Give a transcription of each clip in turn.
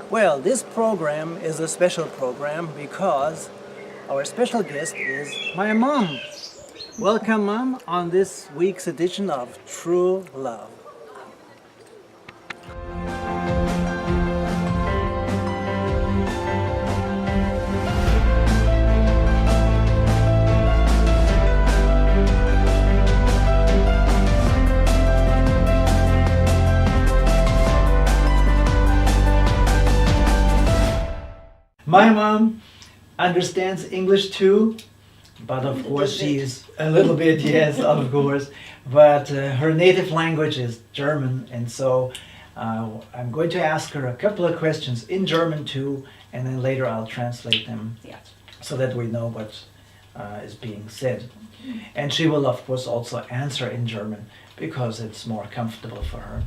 Well, this program is a special program because our special guest is my mom. Welcome, Mom, on this week's edition of True Love. My mom understands English too, but of course she's a little bit, yes, of course. But her native language is German, and so I'm going to ask her a couple of questions in German too, and then later I'll translate them so that we know what is being said. And she will, of course, also answer in German because it's more comfortable for her.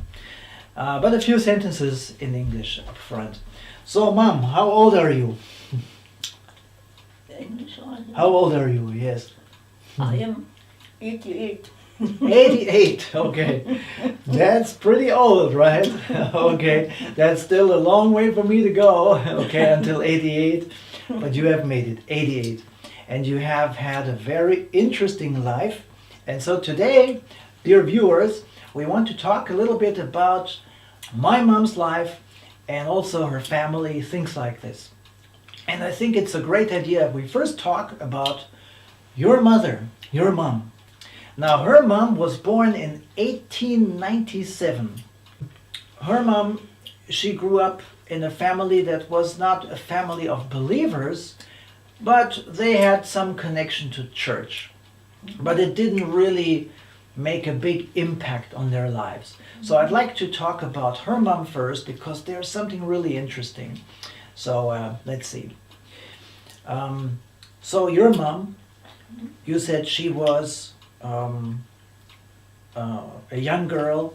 But a few sentences in English up front. So, Mom, how old are you? English. How old are you? Yes. I am 88. 88, okay. That's pretty old, right? Okay, that's still a long way for me to go, okay, until 88. But you have made it, 88. And you have had a very interesting life. And so today, dear viewers, we want to talk a little bit about my mom's life and also her family, things like this. And I think it's a great idea if we first talk about your mother, your mom. Now, her mom was born in 1897. Her mom, she grew up in a family that was not a family of believers, but they had some connection to church. But it didn't really make a big impact on their lives. So I'd like to talk about her mom first because there's something really interesting. So let's see. So your mom, you said she was a young girl.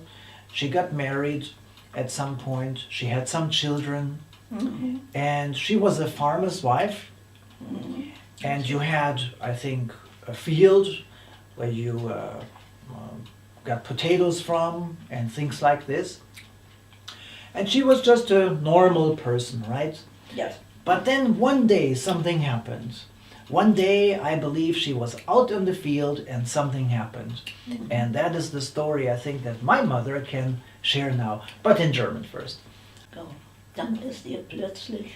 She got married at some point. She had some children. Mm-hmm. And she was a farmer's wife. Mm-hmm. And you had, I think, a field where you got potatoes from and things like this. And she was just a normal person, right? Yes. But then one day something happened. One day I believe she was out in the field and something happened. Mm-hmm. And that is the story I think that my mother can share now, but in German first. So, dann ist ihr plötzlich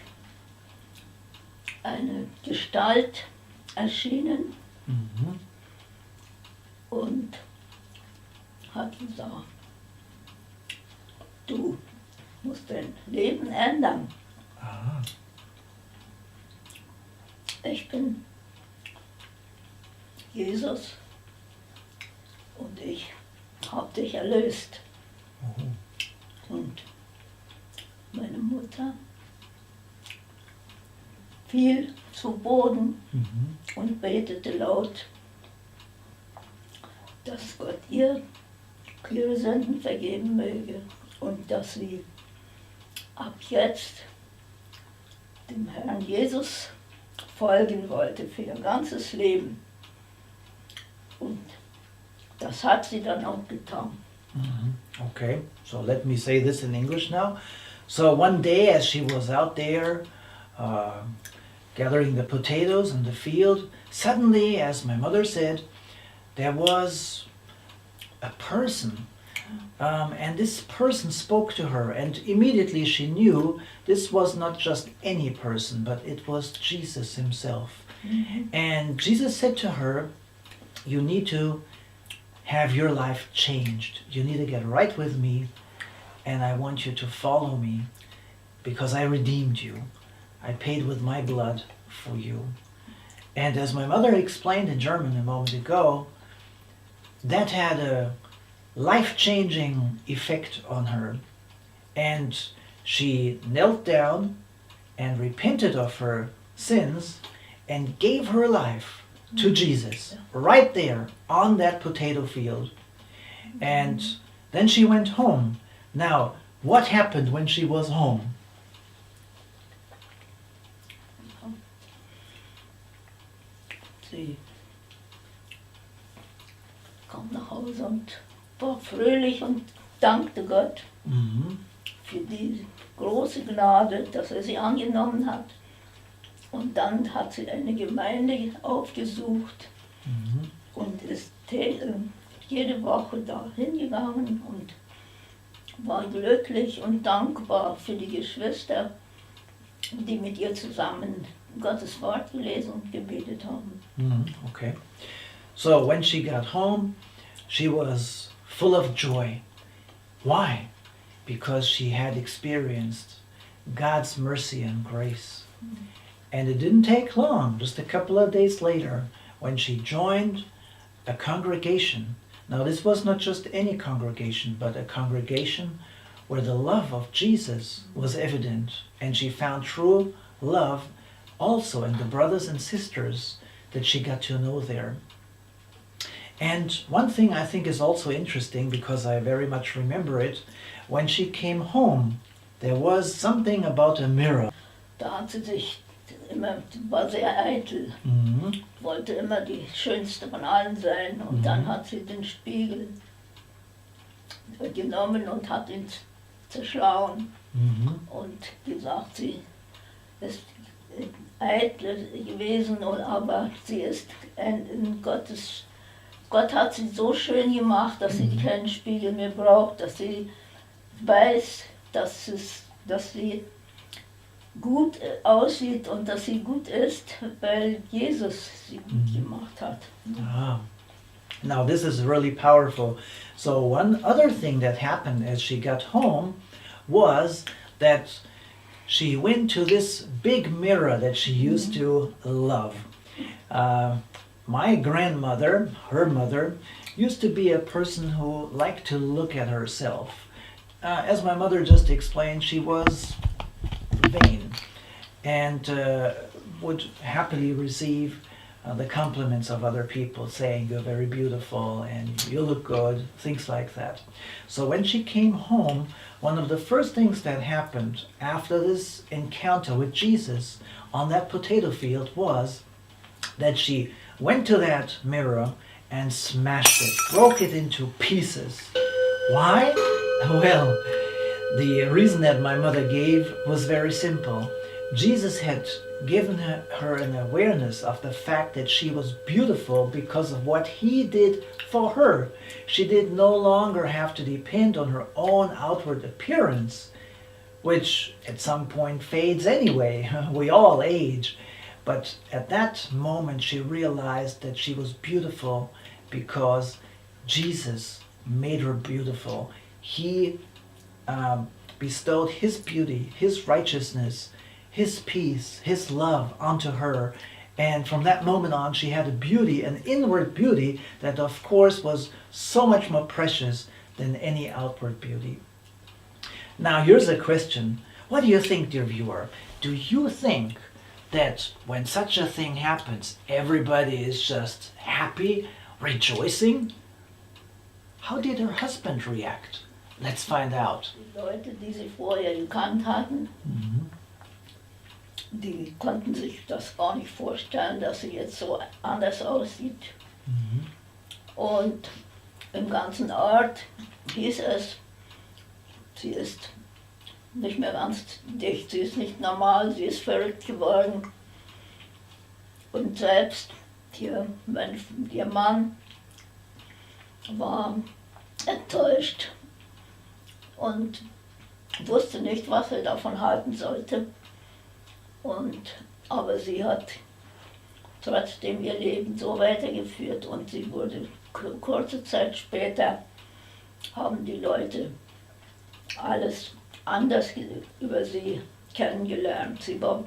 eine Gestalt erschienen Mhm. und hat gesagt, du musst dein Leben ändern. Ah. Ich bin Jesus und ich habe dich erlöst. Oh. Und meine Mutter fiel zu Boden Mhm. und betete laut, dass Gott ihr ihre Sünden vergeben möge und dass sie ab jetzt dem Herrn Jesus folgen wollte für ihr ganzes Leben. Und das hat sie dann auch getan. Mhm. Okay, so let me say this in English now. So one day as she was out there gathering the potatoes in the field, suddenly, as my mother said, there was a person. And this person spoke to her, and immediately she knew this was not just any person, but it was Jesus himself. Mhm. And Jesus said to her, you need to have your life changed. You need to get right with me, and I want you to follow me because I redeemed you. I paid with my blood for you. And as my mother explained in German a moment ago, that had a life-changing effect on her. And she knelt down and repented of her sins and gave her life to Jesus right there on that potato field. And then she went home. Now, what happened when she was home? Sie kam nach Hause und war fröhlich und dankte Gott. Mhm. für die große Gnade, dass er sie angenommen hat. Und dann hat sie eine Gemeinde aufgesucht und ist jede Woche da hingegangen und war glücklich und dankbar für die Geschwister, die mit ihr zusammen Gottes Wort gelesen und gebetet haben. Okay. So when she got home, she was full of joy. Why? Because she had experienced God's mercy and grace. And it didn't take long, just a couple of days later, when she joined a congregation. Now this was not just any congregation, but a congregation where the love of Jesus was evident, and she found true love also in the brothers and sisters that she got to know there. And one thing I think is also interesting, because I very much remember it, when she came home, there was something about a mirror. Da hat sie sich immer, war sehr eitel, wollte immer die schönste von allen sein. Und dann hat sie den Spiegel genommen und hat ihn zerschlagen und gesagt, sie ist eitel gewesen, aber sie ist in Gottes. Gott hat sie so schön gemacht, dass sie keinen Spiegel mehr braucht, dass sie weiß, dass sie gut aussieht und dass sie gut ist, weil Jesus sie gut gemacht hat. Ah. Now this is really powerful. So one other thing that happened as she got home was that she went to this big mirror that she used to love. My grandmother, her mother, used to be a person who liked to look at herself. As my mother just explained, she was vain and would happily receive the compliments of other people, saying you're very beautiful and you look good, things like that. So when she came home, one of the first things that happened after this encounter with Jesus on that potato field was that she went to that mirror and smashed it, broke it into pieces. Why? Well, the reason that my mother gave was very simple. Jesus had given her an awareness of the fact that she was beautiful because of what he did for her. She did no longer have to depend on her own outward appearance, which at some point fades anyway. We all age. But at that moment she realized that she was beautiful because Jesus made her beautiful. He bestowed his beauty, his righteousness, his peace, his love onto her. And from that moment on, she had a beauty, an inward beauty that of course was so much more precious than any outward beauty. Now here's a question. What do you think, dear viewer? Do you think that when such a thing happens, everybody is just happy, rejoicing? How did her husband react? Let's find out. Die Leute, die sie vorher gekannt hatten, die konnten sich das gar nicht vorstellen, dass sie jetzt so anders aussieht. Und im ganzen Ort hieß es, sie ist nicht mehr ganz dicht, sie ist nicht normal, sie ist verrückt geworden. Und selbst ihr Mann war enttäuscht und wusste nicht, was er davon halten sollte. Aber sie hat trotzdem ihr Leben so weitergeführt und sie wurde kurze Zeit später, haben die Leute alles anders über sie kennengelernt. Sie war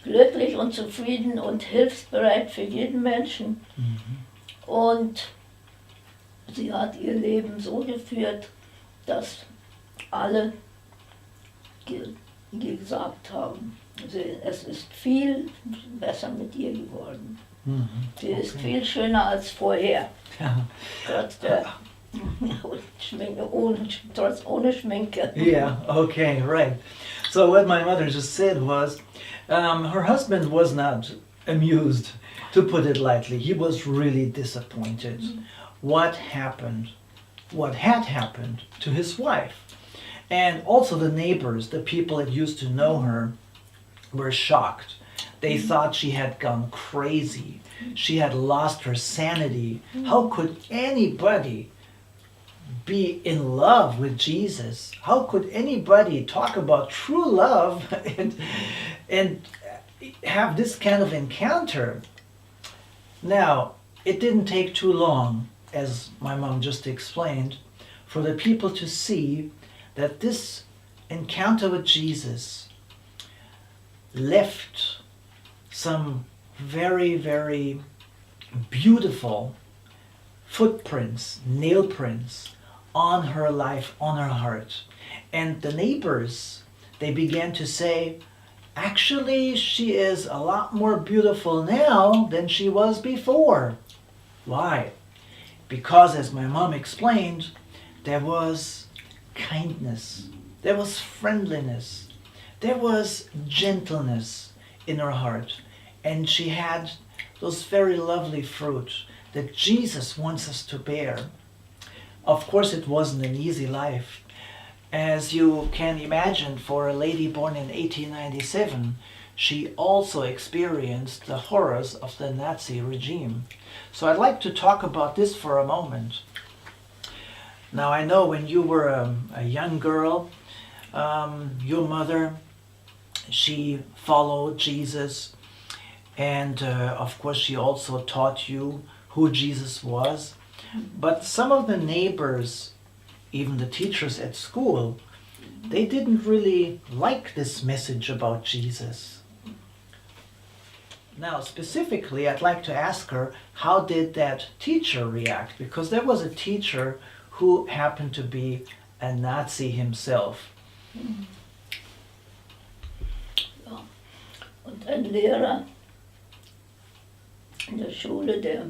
glücklich und zufrieden und hilfsbereit für jeden Menschen. Und sie hat ihr Leben so geführt, dass alle gesagt haben, es ist viel besser mit ihr geworden. Sie ist viel schöner als vorher. Trotz der Schminke, ohne Schminke. Yeah, okay, right. So what my mother just said was, her husband was not amused, to put it lightly. He was really disappointed. What happened? What had happened to his wife? And also the neighbors, the people that used to know her, were shocked. They thought she had gone crazy. She had lost her sanity. How could anybody be in love with Jesus? How could anybody talk about true love and have this kind of encounter? Now, it didn't take too long, as my mom just explained, for the people to see that this encounter with Jesus left some very, very beautiful footprints, nail prints on her life, on her heart. And the neighbors, they began to say, actually, she is a lot more beautiful now than she was before. Why? Because, as my mom explained, there was kindness, there was friendliness, there was gentleness in her heart, and she had those very lovely fruit that Jesus wants us to bear. Of course, it wasn't an easy life. As you can imagine, for a lady born in 1897, she also experienced the horrors of the Nazi regime. So I'd like to talk about this for a moment. Now, I know when you were a young girl, your mother, she followed Jesus, and of course she also taught you who Jesus was. But some of the neighbors, even the teachers at school, they didn't really like this message about Jesus. Now, specifically, I'd like to ask her, how did that teacher react? Because there was a teacher who happened to be a Nazi himself. Ja. Und ein Lehrer in der Schule, der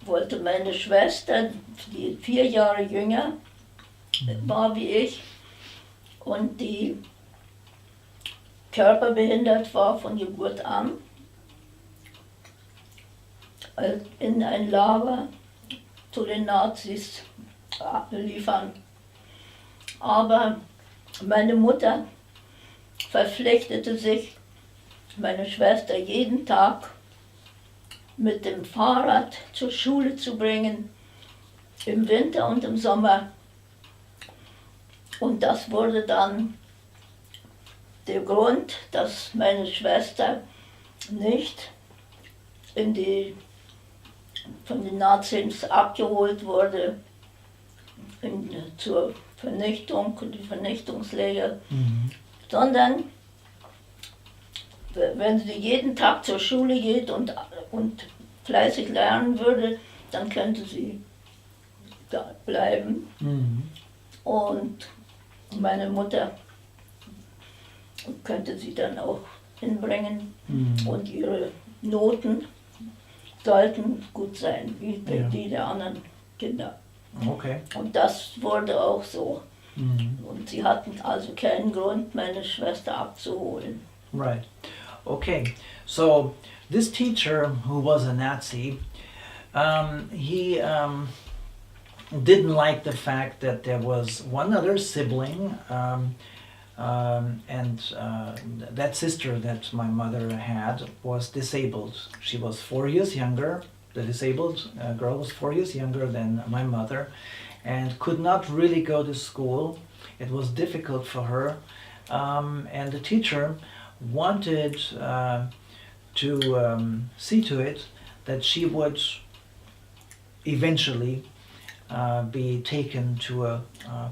wollte meine Schwester, die 4 Jahre jünger war wie ich und die körperbehindert war von Geburt an, in ein Lager zu den Nazis liefern. Aber meine Mutter verpflichtete sich, meine Schwester jeden Tag mit dem Fahrrad zur Schule zu bringen, im Winter und im Sommer. Und das wurde dann der Grund, dass meine Schwester nicht von den Nazis abgeholt wurde zur Vernichtung, die Vernichtungslager, sondern wenn sie jeden Tag zur Schule geht und fleißig lernen würde, dann könnte sie da bleiben. Und meine Mutter könnte sie dann auch hinbringen und ihre Noten sollten gut sein, wie die der anderen Kinder. Okay. Und das wurde auch so. Und sie hatten also keinen Grund, meine Schwester abzuholen. Right. Okay. So this teacher, who was a Nazi, he didn't like the fact that there was one other sibling, and that sister that my mother had was disabled. She was 4 years younger. The disabled girl was 4 years younger than my mother and could not really go to school. It was difficult for her, and the teacher wanted to see to it that she would eventually be taken to a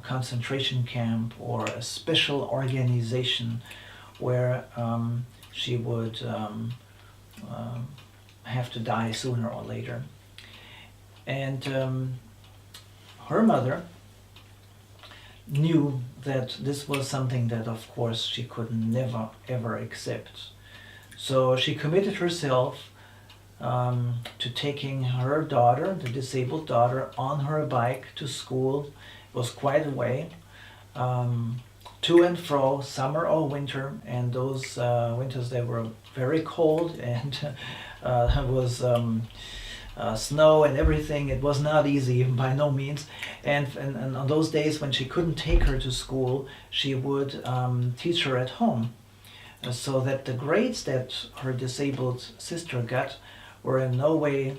concentration camp or a special organization where she would have to die sooner or later. And her mother knew that this was something that, of course, she could never ever accept. So she committed herself to taking her daughter, the disabled daughter, on her bike to school. It was quite a way, to and fro, summer or winter, and those winters they were very cold, and it was snow and everything. It was not easy by no means. And on those days when she couldn't take her to school, she would teach her at home. So that the grades that her disabled sister got were in no way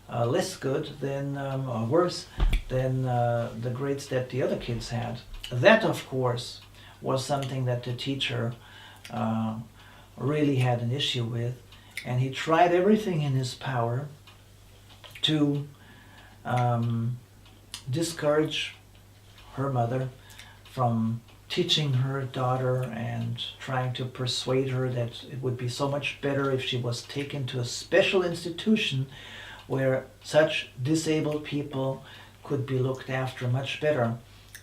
less good than, or worse than the grades that the other kids had. That, of course, was something that the teacher really had an issue with, and he tried everything in his power to discourage her mother from teaching her daughter and trying to persuade her that it would be so much better if she was taken to a special institution where such disabled people could be looked after much better.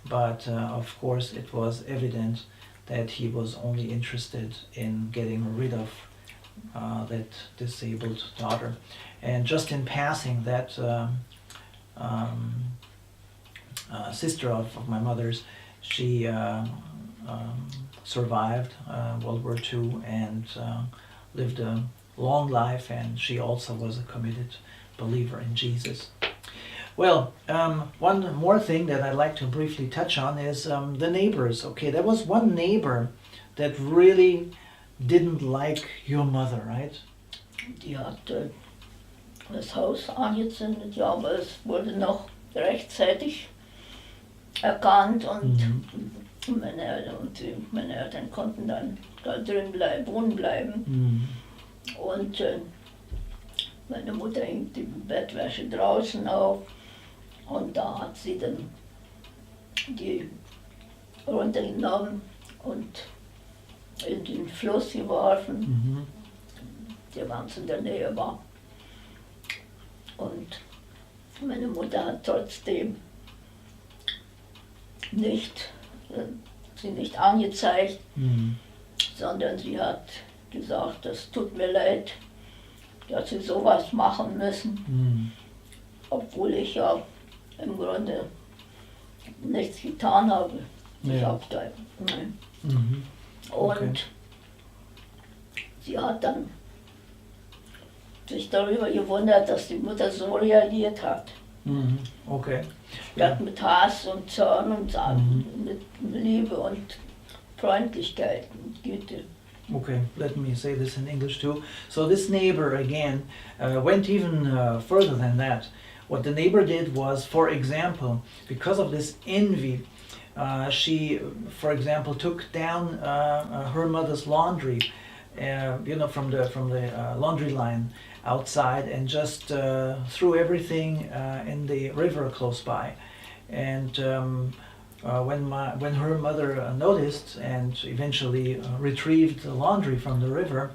But of course it was evident that he was only interested in getting rid of that disabled daughter. And just in passing, that sister of my mother's, she survived World War II and lived a long life, and she also was a committed believer in Jesus. Well, one more thing that I'd like to briefly touch on is the neighbors. Okay, there was one neighbor that really didn't like your mother, right? Die hat das Haus angezündet, ja, aber es wurde noch rechtzeitig erkannt und meine Eltern konnten dann da drin wohnen bleiben. Und meine Mutter hing die Bettwäsche draußen auf und da hat sie dann die runtergenommen und in den Fluss geworfen, der ganz in der Nähe war. Und meine Mutter hat trotzdem sie nicht angezeigt, sondern sie hat gesagt, das tut mir leid, dass sie sowas machen müssen, obwohl ich ja im Grunde nichts getan habe. Ja. Ich hab da, nein. Okay. Und sie hat dann sich darüber gewundert, dass die Mutter so reagiert hat. Okay. Statt mit Hass und Zorn und mit Liebe und Freundlichkeit und Güte. Okay, let me say this in English too. So this neighbor again went even further than that. What the neighbor did was, for example, because of this envy, she, for example, took down her mother's laundry, from the laundry line outside, and just threw everything in the river close by. And when her mother noticed and eventually retrieved the laundry from the river,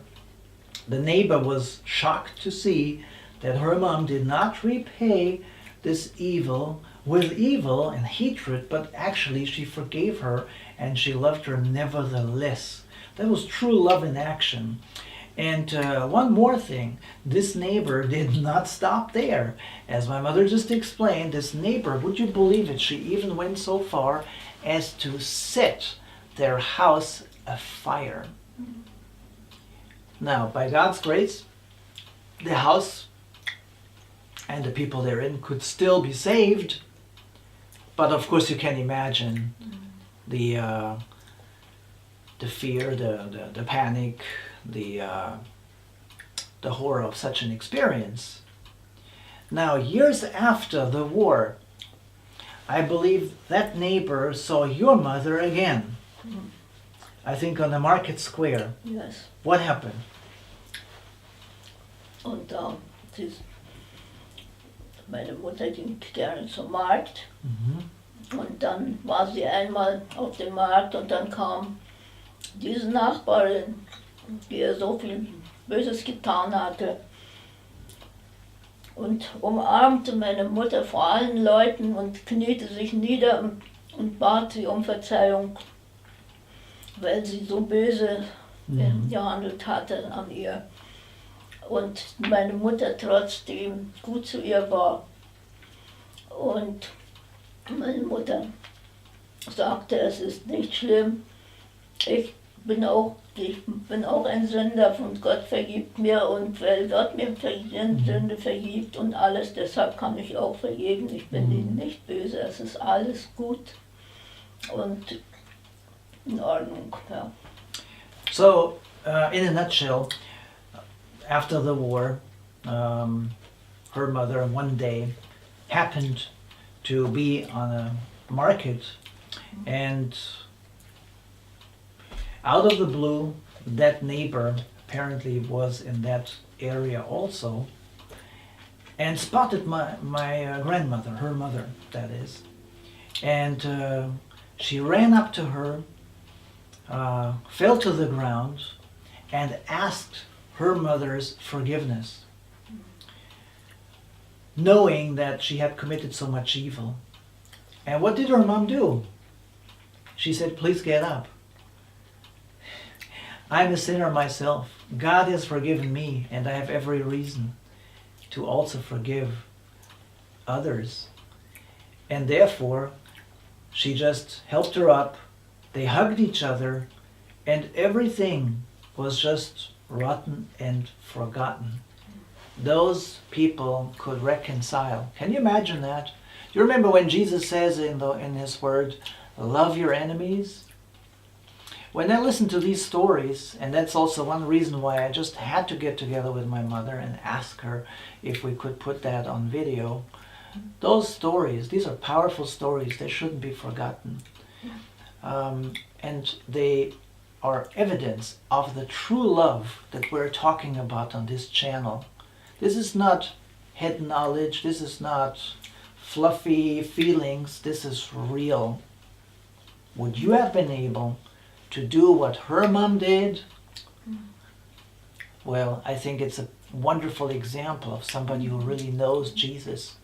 the neighbor was shocked to see that her mom did not repay this evil with evil and hatred, but actually she forgave her and she loved her nevertheless. That was true love in action. And one more thing, this neighbor did not stop there. As my mother just explained, this neighbor, would you believe it, she even went so far as to set their house afire. Now, by God's grace, the house and the people therein could still be saved, but of course you can imagine the fear, the panic, the horror of such an experience. Now, years after the war, I believe that neighbor saw your mother again. I think on the market square. Yes. What happened? Und meine Mutter ging gerne zum Markt. Und dann war sie einmal auf dem Markt und dann kam diese Nachbarin, die ihr so viel Böses getan hatte, und umarmte meine Mutter vor allen Leuten und kniete sich nieder und bat sie um Verzeihung, weil sie so böse gehandelt hatte an ihr. Und meine Mutter trotzdem gut zu ihr war. Und meine Mutter sagte, es ist nicht schlimm, ich ich bin auch ein Sünder und Gott vergibt mir und weil Gott mir Sünde vergibt und alles, deshalb kann ich auch vergeben. Ich bin ihnen nicht böse, es ist alles gut und in Ordnung. Ja. So, in a nutshell, after the war, her mother one day happened to be on a market, and out of the blue, that neighbor apparently was in that area also, and spotted my grandmother, her mother, that is, and she ran up to her, fell to the ground, and asked her mother's forgiveness, knowing that she had committed so much evil. And what did her mom do? She said, "Please get up. I'm a sinner myself. God has forgiven me, and I have every reason to also forgive others." And therefore, she just helped her up. They hugged each other, and everything was just rotten and forgotten. Those people could reconcile. Can you imagine that? Do you remember when Jesus says in his word, "Love your enemies"? When I listen to these stories, and that's also one reason why I just had to get together with my mother and ask her if we could put that on video. Those stories, these are powerful stories. They shouldn't be forgotten. And they are evidence of the true love that we're talking about on this channel. This is not head knowledge. This is not fluffy feelings. This is real. Would you have been able to do what her mom did? Well, I think it's a wonderful example of somebody who really knows Jesus.